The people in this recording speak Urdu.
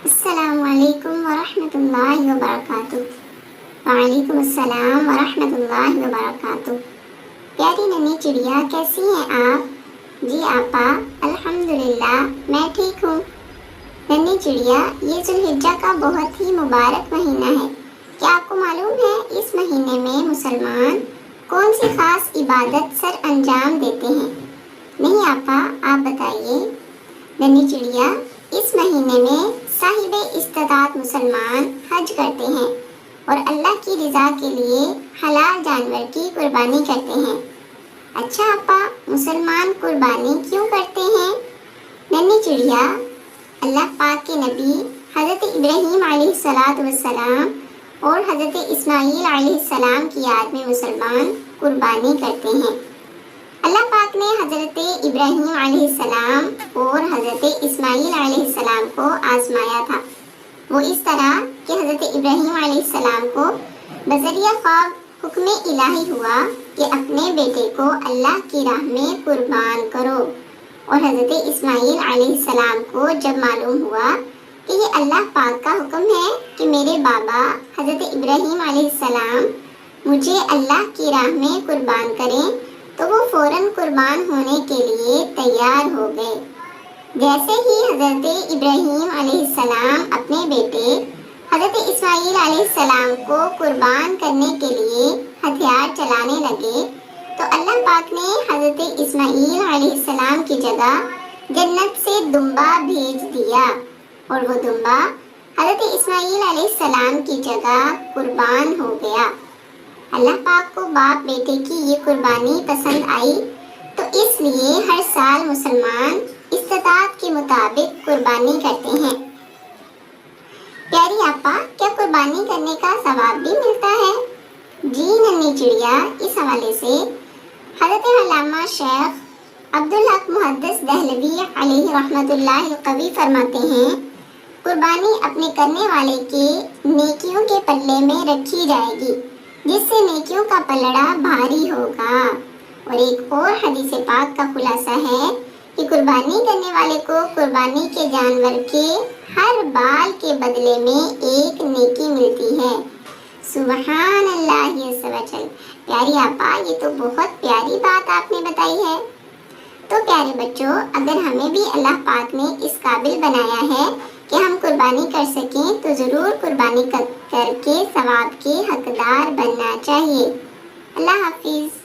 السلام علیکم ورحمۃ اللہ وبرکاتہ۔ وعلیکم السلام ورحمۃ اللہ وبرکاتہ۔ پیاری ننھی چڑیا، کیسی ہیں آپ؟ جی آپا، الحمدللہ میں ٹھیک ہوں۔ ننھی چڑیا، یہ ذوالحجہ کا بہت ہی مبارک مہینہ ہے۔ کیا آپ کو معلوم ہے اس مہینے میں مسلمان کون سی خاص عبادت سر انجام دیتے ہیں؟ نہیں آپا، آپ بتائیے۔ ننھی چڑیا، اس مہینے میں صاحب استطاعت مسلمان حج کرتے ہیں اور اللہ کی رضا کے لیے حلال جانور کی قربانی کرتے ہیں۔ اچھا آپا، مسلمان قربانی کیوں کرتے ہیں؟ ننھی چڑیا، اللہ پاک کے نبی حضرت ابراہیم علیہ السلام اور حضرت اسماعیل علیہ السلام کی یاد میں مسلمان قربانی کرتے ہیں۔ اللہ پاک نے حضرت ابراہیم علیہ السلام اور حضرت اسماعیل علیہ السلام کو آزمایا تھا۔ وہ اس طرح کہ حضرت ابراہیم علیہ السلام کو بذریعہ خواب حکم الہی ہوا کہ اپنے بیٹے کو اللہ کی راہ میں قربان کرو، اور حضرت اسماعیل علیہ السلام کو جب معلوم ہوا کہ یہ اللہ پاک کا حکم ہے کہ میرے بابا حضرت ابراہیم علیہ السلام مجھے اللہ کی راہ میں قربان کریں، تو وہ فوراً قربان ہونے کے لیے تیار ہو گئے۔ جیسے ہی حضرت ابراہیم علیہ السلام اپنے بیٹے حضرت اسماعیل علیہ السلام کو قربان کرنے کے لیے ہتھیار چلانے لگے، تو اللہ پاک نے حضرت اسماعیل علیہ السلام کی جگہ جنت سے دمبا بھیج دیا، اور وہ دمبا حضرت اسماعیل علیہ السلام کی جگہ قربان ہو گیا۔ اللہ پاک کو باپ بیٹے کی یہ قربانی پسند آئی، تو اس لیے ہر سال مسلمان استطاعت کے مطابق قربانی کرتے ہیں۔ پیاری آپا، کیا قربانی کرنے کا ثواب بھی ملتا ہے؟ جی ننھی چڑیا، اس حوالے سے حضرت علامہ شیخ عبدالحق محدث دہلوی علیہ رحمۃ اللہ القوی فرماتے ہیں، قربانی اپنے کرنے والے کے نیکیوں کے پلے میں رکھی جائے گی، جس سے نیکیوں کا پلڑا بھاری ہوگا۔ اور ایک اور حدیث پاک کا خلاصہ ہے کہ قربانی کرنے والے کو قربانی کے جانور کے ہر بال کے بدلے میں ایک نیکی ملتی ہے۔ سبحان اللہ عز و جل۔ پیاری آپا، یہ تو بہت پیاری بات آپ نے بتائی ہے۔ تو پیارے بچوں، اگر ہمیں بھی اللہ پاک نے اس قابل بنایا ہے کہ ہم قربانی کر سکیں، تو ضرور قربانی کر کے ثواب کے حقدار بننا چاہیے۔ اللہ حافظ۔